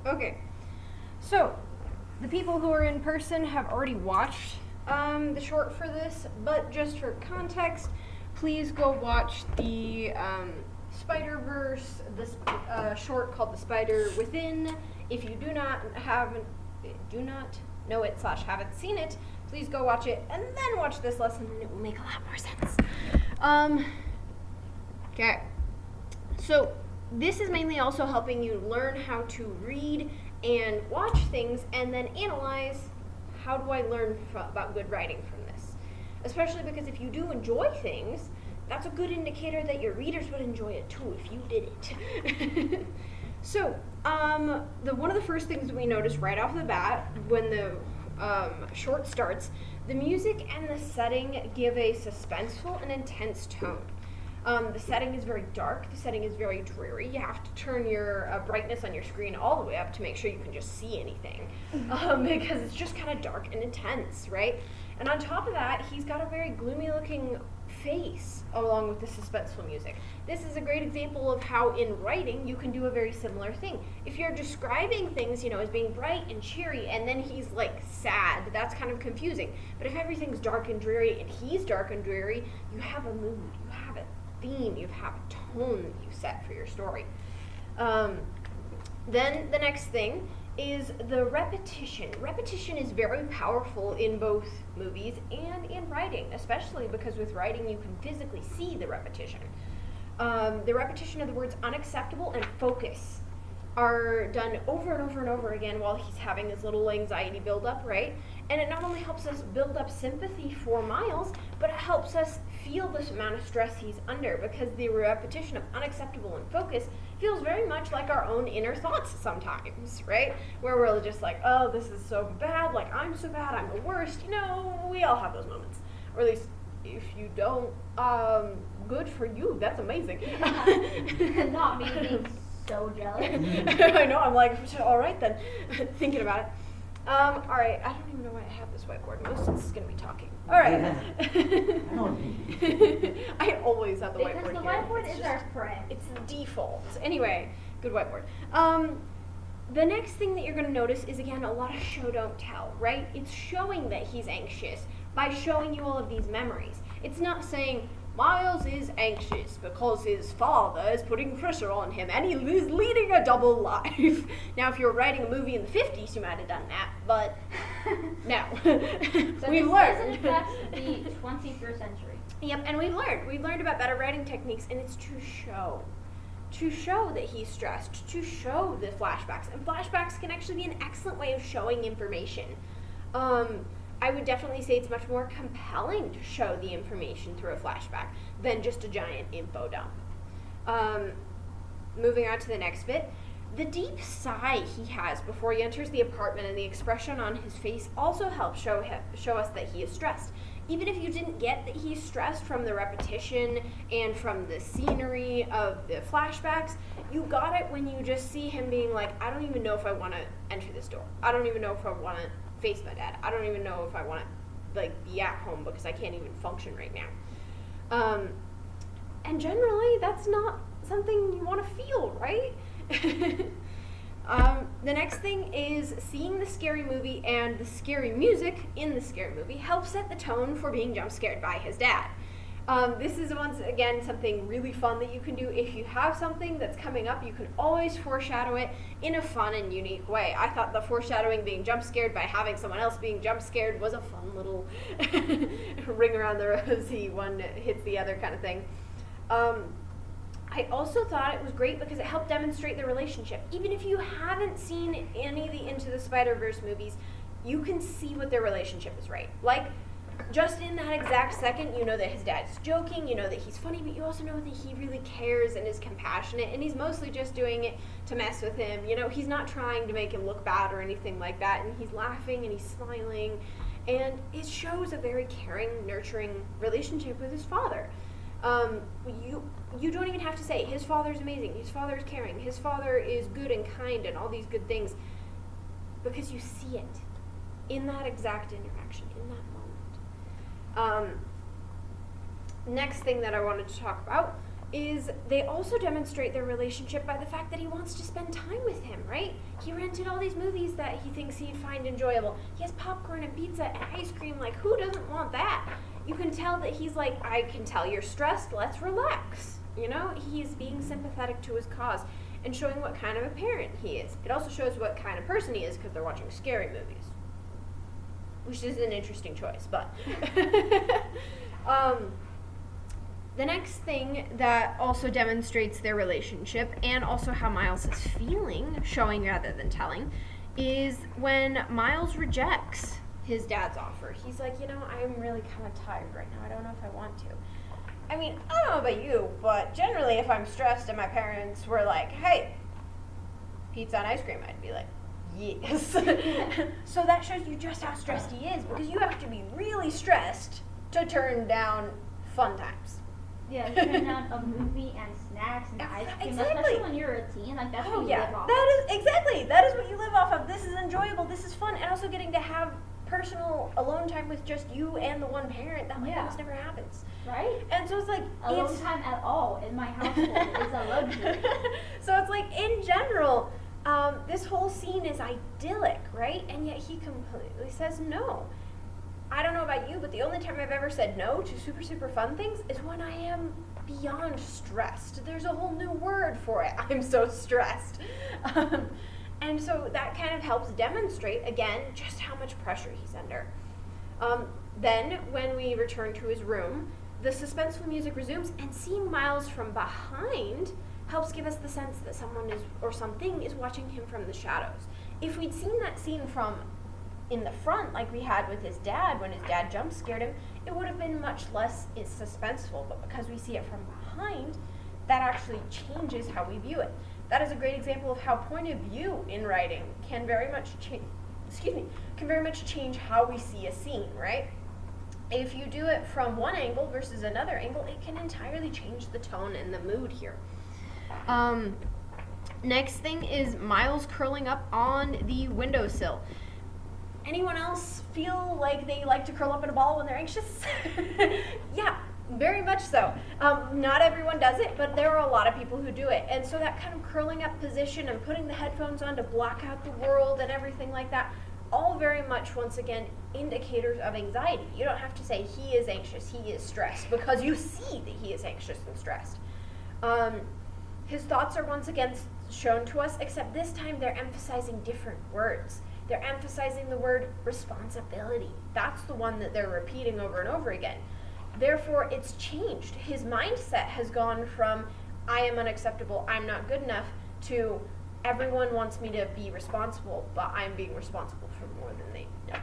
Okay. So, the people who are in person have already watched the short for this, but just for context, please go watch the Spider-Verse, this short called The Spider Within. If you do not know it / haven't seen it, please go watch it and then watch this lesson and it will make a lot more sense. Okay. So this is mainly also helping you learn how to read and watch things and then analyze, how do I learn about good writing from this? Especially because if you do enjoy things, that's a good indicator that your readers would enjoy it too if you did it. So, one of the first things we notice right off the bat when the short starts, the music and the setting give a suspenseful and intense tone. The setting is very dark. The setting is very dreary. You have to turn your brightness on your screen all the way up to make sure you can just see anything, because it's just kind of dark and intense, right? And on top of that, he's got a very gloomy-looking face along with the suspenseful music. This is a great example of how in writing you can do a very similar thing. If you're describing things, as being bright and cheery, and then he's like sad, that's kind of confusing. But if everything's dark and dreary and he's dark and dreary, you have a mood, you have a theme, you have a tone that you set for your story. Then the next thing is the repetition. Repetition is very powerful in both movies and in writing, especially because with writing you can physically see the repetition. The repetition of the words unacceptable and focus are done over and over and over again while he's having his little anxiety build up, right? And it not only helps us build up sympathy for Miles, but it helps us feel this amount of stress he's under, because the repetition of unacceptable and focus feels very much like our own inner thoughts sometimes, right? Where we're just like, oh, this is so bad, like I'm so bad, I'm the worst. We all have those moments. Or at least if you don't, good for you, that's amazing. Not me being so jealous. I know, I'm like, all right then, thinking about it. All right, I don't even know why I have this whiteboard. Most of this is going to be talking. All right. I always have the whiteboard Because the here. whiteboard is our friend. It's the default. Anyway, good whiteboard. The next thing that you're going to notice is, again, a lot of show don't tell, right? It's showing that he's anxious by showing you all of these memories. It's not saying, Miles is anxious because his father is putting pressure on him and he is leading a double life. Now, if you were writing a movie in the 50s, you might have done that, but no. So We've this learned. doesn't affect the 21st century. Yep, and we've learned about better writing techniques, and it's to show that he's stressed, to show the flashbacks. And flashbacks can actually be an excellent way of showing information. I would definitely say it's much more compelling to show the information through a flashback than just a giant info dump. Moving on to the next bit, the deep sigh he has before he enters the apartment and the expression on his face also helps show us that he is stressed. Even if you didn't get that he's stressed from the repetition and from the scenery of the flashbacks, you got it when you just see him being like, I don't even know if I want to enter this door. I don't even know if I want to face my dad. I don't even know if I want to be at home because I can't even function right now. And generally, that's not something you want to feel, right? The next thing is seeing the scary movie and the scary music in the scary movie helps set the tone for being jump scared by his dad. This is once again something really fun that you can do. If you have something that's coming up, you can always foreshadow it in a fun and unique way. I thought the foreshadowing being jump scared by having someone else being jump scared was a fun little ring around the rosy, one hits the other kind of thing. I also thought it was great because it helped demonstrate the relationship. Even if you haven't seen any of the Into the Spider-Verse movies, you can see what their relationship is, right? Like, just in that exact second, you know that his dad's joking, you know that he's funny, but you also know that he really cares and is compassionate, and he's mostly just doing it to mess with him. He's not trying to make him look bad or anything like that, and he's laughing and he's smiling, and it shows a very caring, nurturing relationship with his father. You don't even have to say, his father's amazing, his father's caring, his father is good and kind and all these good things, because you see it in that exact interaction, in that moment. Next thing that I wanted to talk about is they also demonstrate their relationship by the fact that he wants to spend time with him, right? He ran rented all these movies that he thinks he'd find enjoyable. He has popcorn and pizza and ice cream. Like, who doesn't want that? You can tell that he's like, I can tell you're stressed. Let's relax. You know, he's being sympathetic to his cause and showing what kind of a parent he is. It also shows what kind of person he is because they're watching scary movies, which is an interesting choice. But the next thing that also demonstrates their relationship and also how Miles is feeling, showing rather than telling, is when Miles rejects his dad's offer. He's like, you know, I'm really kind of tired right now. I don't know if I want to. I mean, I don't know about you, but generally if I'm stressed and my parents were like, hey, pizza and ice cream, I'd be like, yes. So that shows you just how stressed he is, because you have to be really stressed to turn down fun times. Yeah, turn down a movie and snacks and ice cream, Exactly. especially when you're a teen. Like, that's what you live off That is what you live off of. This is enjoyable, this is fun, and also getting to have personal alone time with just you and the one parent. That almost never happens. Right? And so it's like Alone time at all in my household is a luxury. So it's like, in general, this whole scene is idyllic, right? And yet he completely says no. I don't know about you, but the only time I've ever said no to super, super fun things is when I am beyond stressed. There's a whole new word for it. I'm so stressed. And so that kind of helps demonstrate, again, just how much pressure he's under. Then, when we return to his room, the suspenseful music resumes, and seeing Miles from behind helps give us the sense that someone is, or something is watching him from the shadows. If we'd seen that scene from in the front, like we had with his dad, when his dad jump scared him, it would have been much less suspenseful, but because we see it from behind, that actually changes how we view it. That is a great example of how point of view in writing can very much change how we see a scene, right? If you do it from one angle versus another angle, it can entirely change the tone and the mood here. Next thing is Miles curling up on the windowsill. Anyone else feel like they like to curl up in a ball when they're anxious? Yeah, very much so. Not everyone does it, but there are a lot of people who do it. And so that kind of curling up position and putting the headphones on to block out the world and everything like that, all very much, once again, indicators of anxiety. You don't have to say he is anxious, he is stressed, because you see that he is anxious and stressed. His thoughts are once again shown to us, except this time they're emphasizing different words. They're emphasizing the word responsibility. That's the one that they're repeating over and over again. Therefore, it's changed. His mindset has gone from, I am unacceptable, I'm not good enough, to everyone wants me to be responsible, but I'm being responsible for more than they know.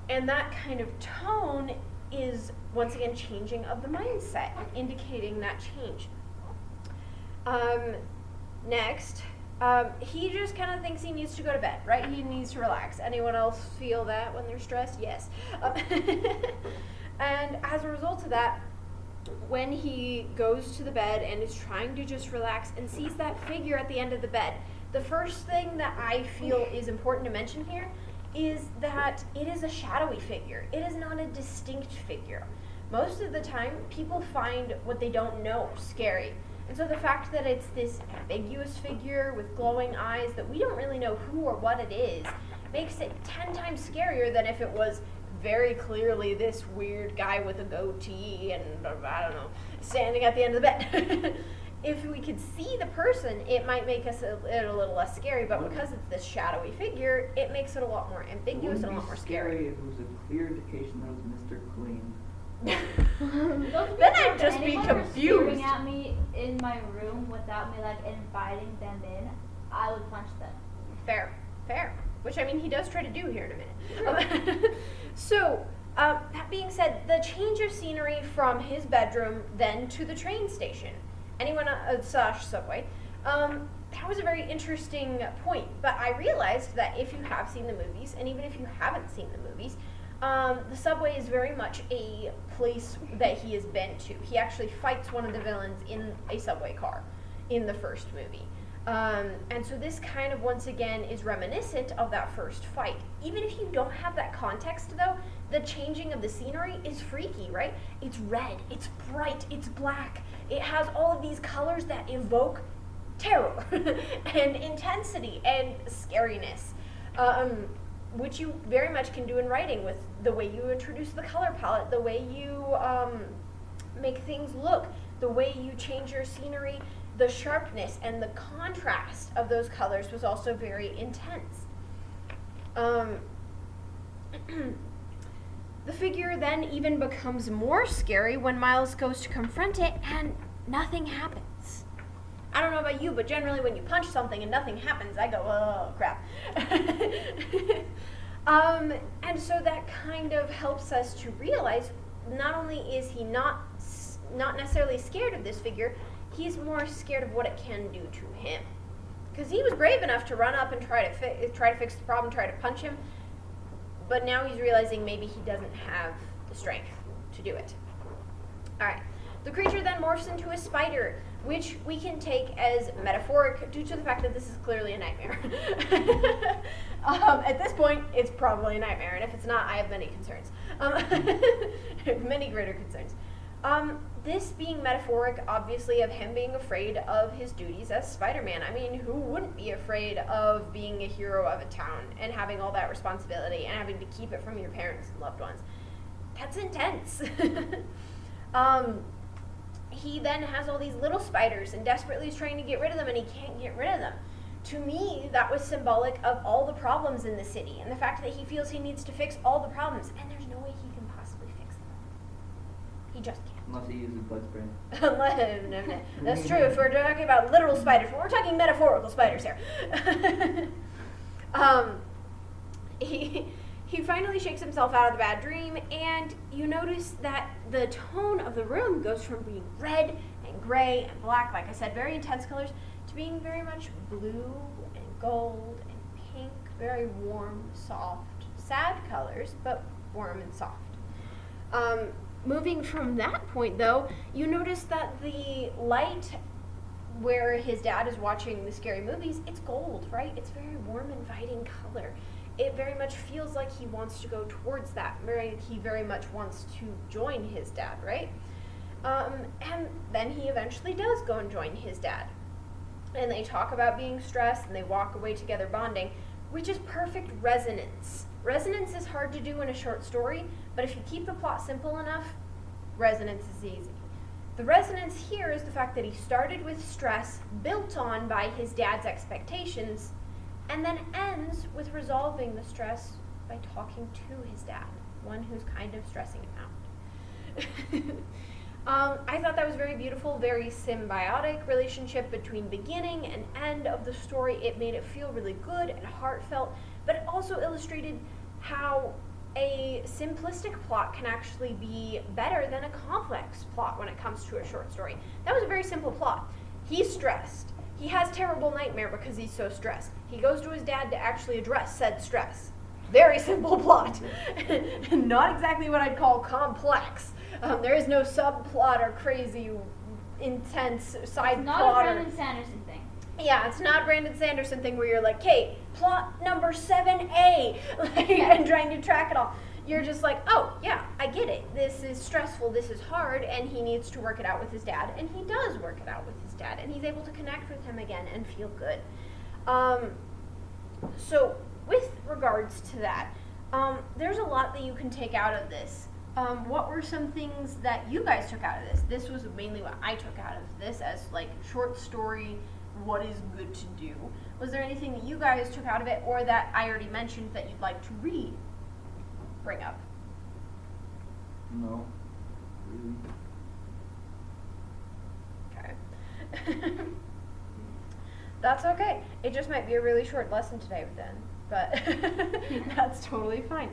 And that kind of tone is, once again, changing of the mindset and indicating that change. Next, he just kind of thinks he needs to go to bed, right? He needs to relax. Anyone else feel that when they're stressed? Yes. And as a result of that, when he goes to the bed and is trying to just relax and sees that figure at the end of the bed, the first thing that I feel is important to mention here is that it is a shadowy figure. It is not a distinct figure. Most of the time, people find what they don't know scary. And so the fact that it's this ambiguous figure with glowing eyes that we don't really know who or what it is makes it 10 times scarier than if it was very clearly this weird guy with a goatee and, I don't know, standing at the end of the bed. If we could see the person, it might make us it a little less scary, but because it's this shadowy figure, it makes it a lot more ambiguous and a lot more scary. If it was a clear indication that was Mr. Clean. Then I'd just be confused. Staring at me in my room without me like inviting them in, I would punch them. Fair. Which, I mean, he does try to do here in a minute. So, that being said, the change of scenery from his bedroom then to the train station, subway, that was a very interesting point. But I realized that if you have seen the movies, and even if you haven't seen the movies, the subway is very much a place that he has been to. He actually fights one of the villains in a subway car in the first movie. And so this kind of, once again, is reminiscent of that first fight. Even if you don't have that context, though, the changing of the scenery is freaky, right? It's red, it's bright, it's black. It has all of these colors that evoke terror and intensity and scariness, which you very much can do in writing with the way you introduce the color palette, the way you make things look, the way you change your scenery. The sharpness and the contrast of those colors was also very intense. The figure then even becomes more scary when Miles goes to confront it and nothing happens. I don't know about you, but generally when you punch something and nothing happens, I go, oh, crap. And so that kind of helps us to realize not only is he not necessarily scared of this figure, he's more scared of what it can do to him. Because he was brave enough to run up and try to fix the problem, try to punch him, but now he's realizing maybe he doesn't have the strength to do it. All right. The creature then morphs into a spider, which we can take as metaphoric due to the fact that this is clearly a nightmare. At this point, it's probably a nightmare, and if it's not, I have many concerns. Many greater concerns. This being metaphoric, obviously, of him being afraid of his duties as Spider-Man. I mean, who wouldn't be afraid of being a hero of a town and having all that responsibility and having to keep it from your parents and loved ones? That's intense. He then has all these little spiders and desperately is trying to get rid of them, and he can't get rid of them. To me, that was symbolic of all the problems in the city and the fact that he feels he needs to fix all the problems, and there's no way he can possibly fix them. He just can't. Unless he uses bug spray. No. That's true if we're talking about literal spiders, but we're talking metaphorical spiders here. He finally shakes himself out of the bad dream, and you notice that the tone of the room goes from being red and gray and black, like I said, very intense colors, to being very much blue and gold and pink, very warm, soft, sad colors, but warm and soft. Moving from that point, though, you notice that the light where his dad is watching the scary movies, it's gold, right? It's very warm, inviting color. It very much feels like he wants to go towards that. He very much wants to join his dad, right? And then he eventually does go and join his dad. And they talk about being stressed, and they walk away together bonding, which is perfect resonance. Resonance is hard to do in a short story, but if you keep the plot simple enough, resonance is easy. The resonance here is the fact that he started with stress built on by his dad's expectations, and then ends with resolving the stress by talking to his dad, one who's kind of stressing him out. I thought that was very beautiful, very symbiotic relationship between beginning and end of the story. It made it feel really good and heartfelt, but it also illustrated how a simplistic plot can actually be better than a complex plot when it comes to a short story. That was a very simple plot. He's stressed. He has terrible nightmare because he's so stressed. He goes to his dad to actually address said stress. Very simple plot. Not exactly what I'd call complex. There is no subplot or crazy, intense side Not plot. a Brandon Sanderson thing. Yeah, it's not a Brandon Sanderson thing where you're like, hey, plot number 7A, and trying to track it all. You're just like, oh, yeah, I get it. This is stressful, this is hard, and he needs to work it out with his dad, and he does work it out with his dad, and he's able to connect with him again and feel good. So, with regards to that, there's a lot that you can take out of this. What were some things that you guys took out of this? This was mainly what I took out of this as, like, short story, what is good to do. Was there anything that you guys took out of it, or that I already mentioned that you'd like to bring up? No. Really? Okay. That's okay. It just might be a really short lesson today then, but that's totally fine.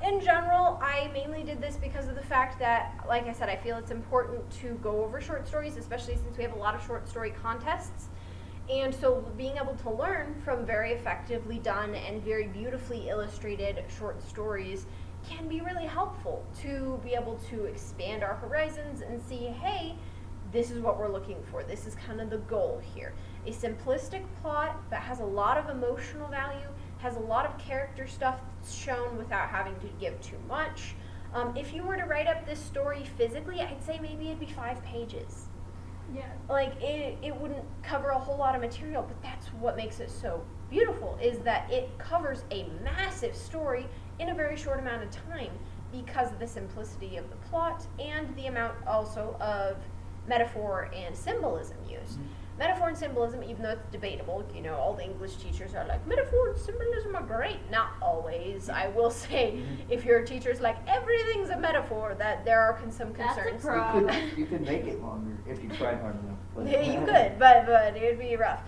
In general, I mainly did this because of the fact that, like I said, I feel it's important to go over short stories, especially since we have a lot of short story contests. And so being able to learn from very effectively done and very beautifully illustrated short stories can be really helpful to be able to expand our horizons and see, hey, this is what we're looking for. This is kind of the goal here. A simplistic plot that has a lot of emotional value, has a lot of character stuff that's shown without having to give too much. If you were to write up this story physically, I'd say maybe it'd be 5 pages. Yeah. Like it wouldn't cover a whole lot of material, but that's what makes it so beautiful, is that it covers a massive story in a very short amount of time because of the simplicity of the plot and the amount also of metaphor and symbolism used. Metaphor and symbolism, even though it's debatable, all the English teachers are like, metaphor and symbolism are great. Not always. I will say, if your teacher's like, everything's a metaphor, that there are some That's a concerns. pro- You could make it longer if you tried hard enough. But You could, but it would be rough.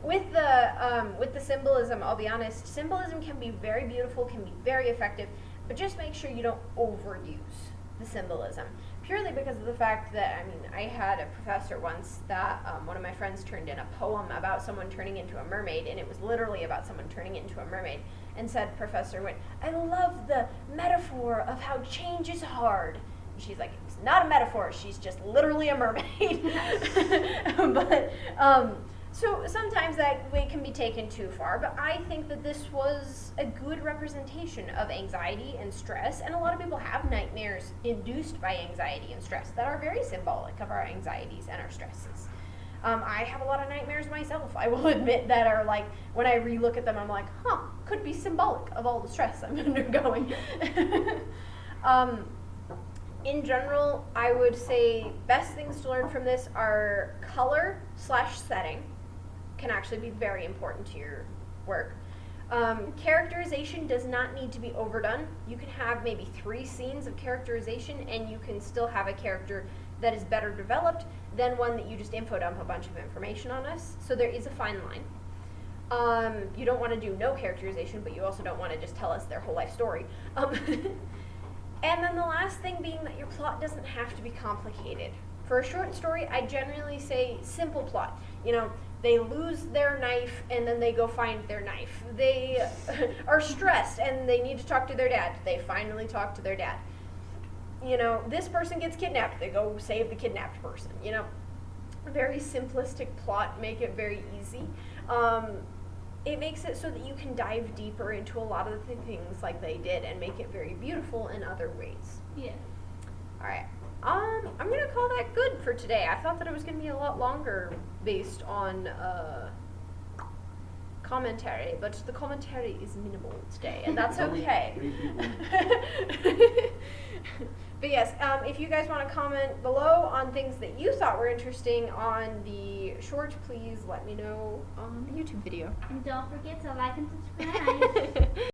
With the symbolism, I'll be honest, symbolism can be very beautiful, can be very effective, but just make sure you don't overuse the symbolism. Purely because of the fact that, I had a professor once that one of my friends turned in a poem about someone turning into a mermaid, and it was literally about someone turning into a mermaid, and said, Professor went, I love the metaphor of how change is hard. And she's like, it's not a metaphor, she's just literally a mermaid. But, so sometimes that way can be taken too far, but I think that this was a good representation of anxiety and stress, and a lot of people have nightmares induced by anxiety and stress that are very symbolic of our anxieties and our stresses. I have a lot of nightmares myself, I will admit, that are like, when I re-look at them, I'm like, could be symbolic of all the stress I'm undergoing. In general, I would say best things to learn from this are color/setting. Can actually be very important to your work. Characterization does not need to be overdone. You can have maybe 3 scenes of characterization and you can still have a character that is better developed than one that you just info dump a bunch of information on us. So there is a fine line. You don't want to do no characterization, but you also don't want to just tell us their whole life story. And then the last thing being that your plot doesn't have to be complicated. For a short story, I generally say simple plot. They lose their knife and then they go find their knife. They are stressed and they need to talk to their dad. They finally talk to their dad. This person gets kidnapped. They go save the kidnapped person. A very simplistic plot, make it very easy. It makes it so that you can dive deeper into a lot of the things like they did and make it very beautiful in other ways. Yeah. All right. I'm going to call that good for today. I thought that it was going to be a lot longer based on commentary, but the commentary is minimal today, and that's Only okay. 3 people. But yes, if you guys want to comment below on things that you thought were interesting on the short, please let me know on the YouTube video. And don't forget to like and subscribe.